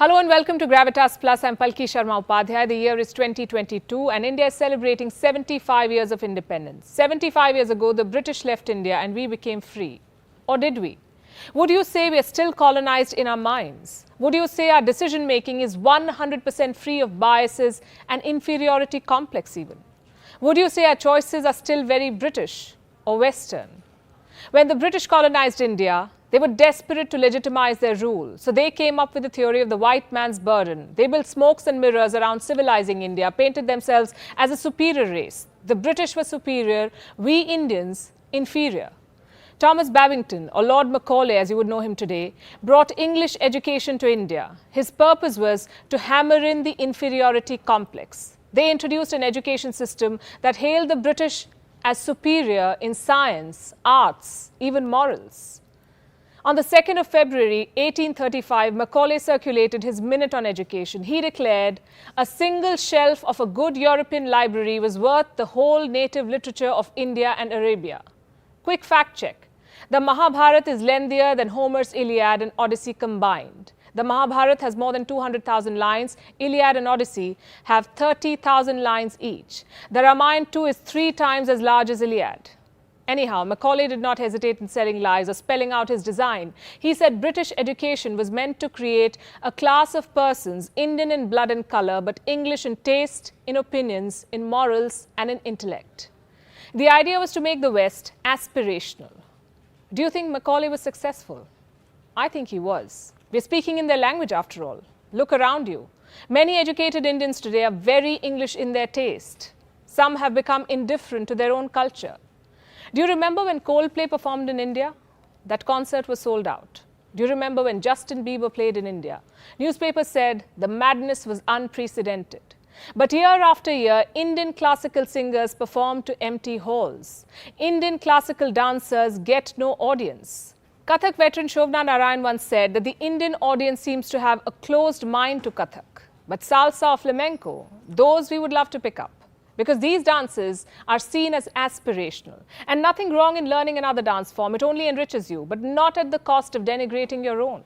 Hello and welcome to Gravitas Plus. I'm Palki Sharma Upadhyay. The year is 2022 and India is celebrating 75 years of independence. 75 years ago, the British left India and we became free. Or did we? Would you say we are still colonized in our minds? Would you say our decision making is 100% free of biases and inferiority complex even? Would you say our choices are still very British or Western? When the British colonized India, they were desperate to legitimize their rule. So they came up with the theory of the white man's burden. They built smokes and mirrors around civilizing India, painted themselves as a superior race. The British were superior, we Indians inferior. Thomas Babington, or Lord Macaulay as you would know him today, brought English education to India. His purpose was to hammer in the inferiority complex. They introduced an education system that hailed the British as superior in science, arts, even morals. On the 2nd of February 1835, Macaulay circulated his Minute on Education. He declared, "A single shelf of a good European library was worth the whole native literature of India and Arabia." Quick fact check. The Mahabharata is lengthier than Homer's Iliad and Odyssey combined. The Mahabharata has more than 200,000 lines. Iliad and Odyssey have 30,000 lines each. The Ramayana too is 3 times as large as Iliad. Anyhow, Macaulay did not hesitate in selling lies or spelling out his design. He said British education was meant to create a class of persons, Indian in blood and color, but English in taste, in opinions, in morals, and in intellect. The idea was to make the West aspirational. Do you think Macaulay was successful? I think he was. We're speaking in their language after all. Look around you. Many educated Indians today are very English in their taste. Some have become indifferent to their own culture. Do you remember when Coldplay performed in India? That concert was sold out. Do you remember when Justin Bieber played in India? Newspapers said the madness was unprecedented. But year after year, Indian classical singers perform to empty halls. Indian classical dancers get no audience. Kathak veteran Shobna Narayan once said that the Indian audience seems to have a closed mind to Kathak. But salsa or flamenco, those we would love to pick up. Because these dances are seen as aspirational. And nothing wrong in learning another dance form, it only enriches you, but not at the cost of denigrating your own.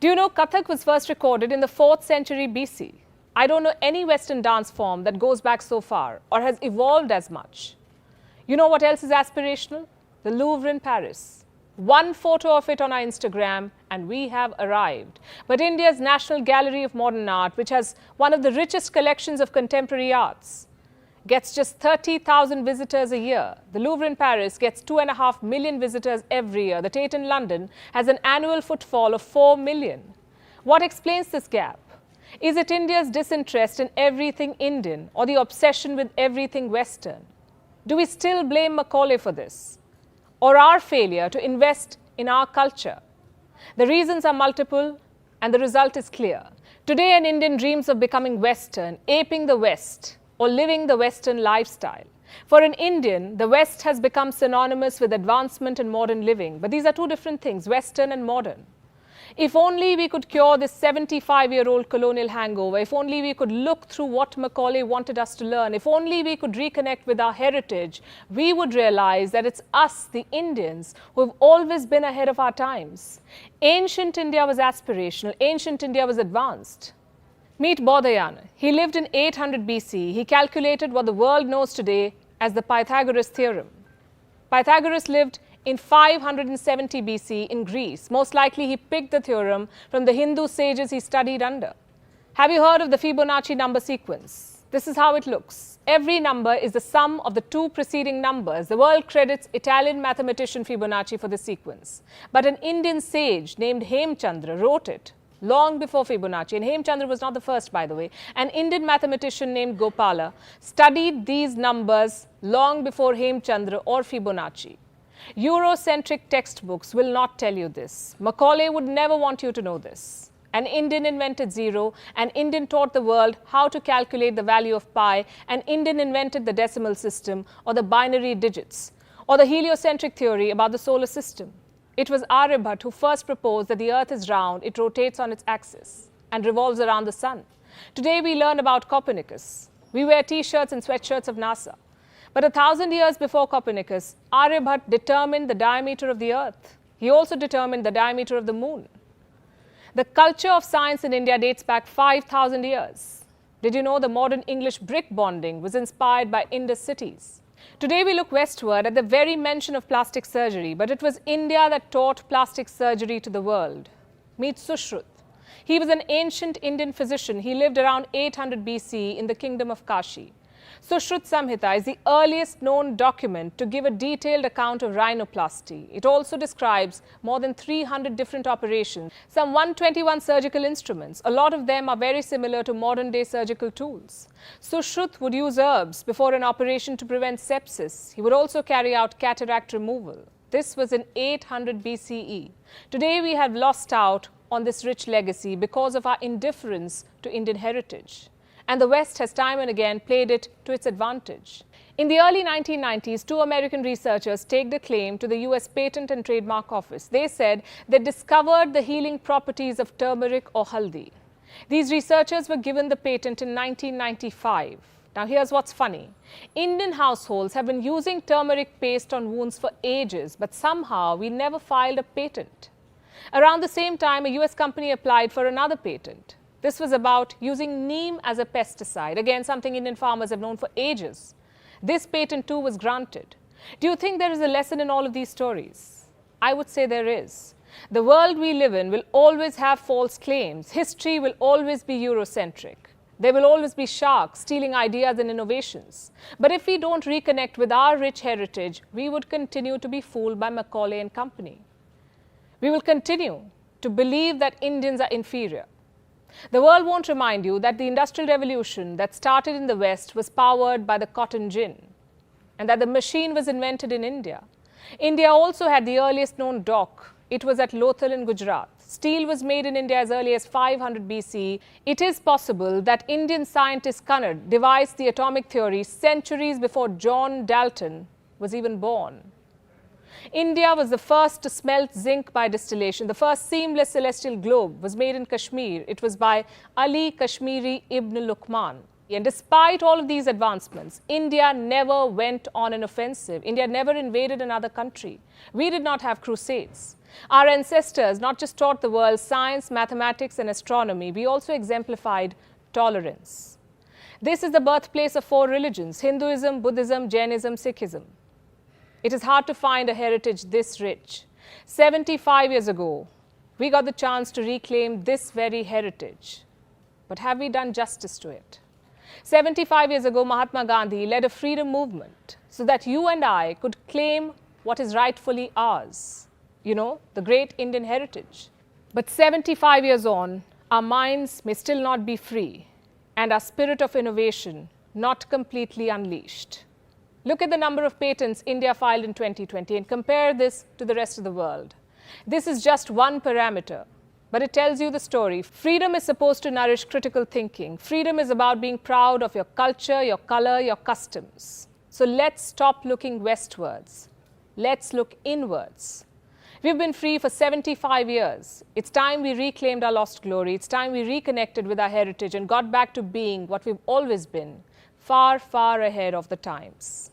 Do you know Kathak was first recorded in the 4th century BC? I don't know any Western dance form that goes back so far or has evolved as much. You know what else is aspirational? The Louvre in Paris. One photo of it on our Instagram and we have arrived. But India's National Gallery of Modern Art, which has one of the richest collections of contemporary arts, gets just 30,000 visitors a year. The Louvre in Paris gets 2.5 million visitors every year. The Tate in London has an annual footfall of 4 million. What explains this gap? Is it India's disinterest in everything Indian or the obsession with everything Western? Do we still blame Macaulay for this? Or our failure to invest in our culture? The reasons are multiple and the result is clear. Today an Indian dreams of becoming Western, aping the West or living the Western lifestyle. For an Indian, the West has become synonymous with advancement and modern living. But these are two different things, Western and modern. If only we could cure this 75-year-old colonial hangover, if only we could look through what Macaulay wanted us to learn, if only we could reconnect with our heritage, we would realize that it's us, the Indians, who have always been ahead of our times. Ancient India was aspirational, ancient India was advanced. Meet Bodhayana. He lived in 800 BC. He calculated what the world knows today as the Pythagoras theorem. Pythagoras lived in 570 BC in Greece. Most likely he picked the theorem from the Hindu sages he studied under. Have you heard of the Fibonacci number sequence? This is how it looks. Every number is the sum of the 2 preceding numbers. The world credits Italian mathematician Fibonacci for the sequence. But an Indian sage named Hemchandra wrote it long before Fibonacci. And Hemchandra was not the first, by the way. An Indian mathematician named Gopala studied these numbers long before Hemchandra or Fibonacci. Eurocentric textbooks will not tell you this. Macaulay would never want you to know this. An Indian invented zero, an Indian taught the world how to calculate the value of pi, an Indian invented the decimal system or the binary digits, or the heliocentric theory about the solar system. It was Aryabhat who first proposed that the earth is round, it rotates on its axis and revolves around the sun. Today we learn about Copernicus. We wear t-shirts and sweatshirts of NASA. But 1,000 years before Copernicus, Aryabhat determined the diameter of the earth. He also determined the diameter of the moon. The culture of science in India dates back 5,000 years. Did you know the modern English brick bonding was inspired by Indus cities? Today we look westward at the very mention of plastic surgery, but it was India that taught plastic surgery to the world. Meet Sushrut. He was an ancient Indian physician. He lived around 800 BC in the kingdom of Kashi. Sushrut Samhita is the earliest known document to give a detailed account of rhinoplasty. It also describes more than 300 different operations, some 121 surgical instruments. A lot of them are very similar to modern-day surgical tools. Sushrut would use herbs before an operation to prevent sepsis. He would also carry out cataract removal. This was in 800 BCE. Today we have lost out on this rich legacy because of our indifference to Indian heritage. And the West has time and again played it to its advantage. In the early 1990s, two American researchers staked a claim to the US Patent and Trademark Office. They said they discovered the healing properties of turmeric or haldi. These researchers were given the patent in 1995. Now here's what's funny. Indian households have been using turmeric paste on wounds for ages, but somehow we never filed a patent. Around the same time, a US company applied for another patent. This was about using neem as a pesticide, again something Indian farmers have known for ages. This patent too was granted. Do you think there is a lesson in all of these stories? I would say there is. The world we live in will always have false claims. History will always be Eurocentric. There will always be sharks stealing ideas and innovations. But if we don't reconnect with our rich heritage, we would continue to be fooled by Macaulay and company. We will continue to believe that Indians are inferior. The world won't remind you that the Industrial Revolution that started in the West was powered by the cotton gin, and that the machine was invented in India. India also had the earliest known dock. It was at Lothal in Gujarat. Steel was made in India as early as 500 BC. It is possible that Indian scientist Cunard devised the atomic theory centuries before John Dalton was even born. India was the first to smelt zinc by distillation. The first seamless celestial globe was made in Kashmir. It was by Ali Kashmiri Ibn Luqman. And despite all of these advancements, India never went on an offensive. India never invaded another country. We did not have crusades. Our ancestors not just taught the world science, mathematics, and astronomy, we also exemplified tolerance. This is the birthplace of four religions: Hinduism, Buddhism, Jainism, Sikhism. It is hard to find a heritage this rich. 75 years ago, we got the chance to reclaim this very heritage. But have we done justice to it? 75 years ago, Mahatma Gandhi led a freedom movement so that you and I could claim what is rightfully ours. You know, the great Indian heritage. But 75 years on, our minds may still not be free and our spirit of innovation not completely unleashed. Look at the number of patents India filed in 2020 and compare this to the rest of the world. This is just one parameter, but it tells you the story. Freedom is supposed to nourish critical thinking. Freedom is about being proud of your culture, your color, your customs. So let's stop looking westwards. Let's look inwards. We've been free for 75 years. It's time we reclaimed our lost glory. It's time we reconnected with our heritage and got back to being what we've always been, far, far ahead of the times.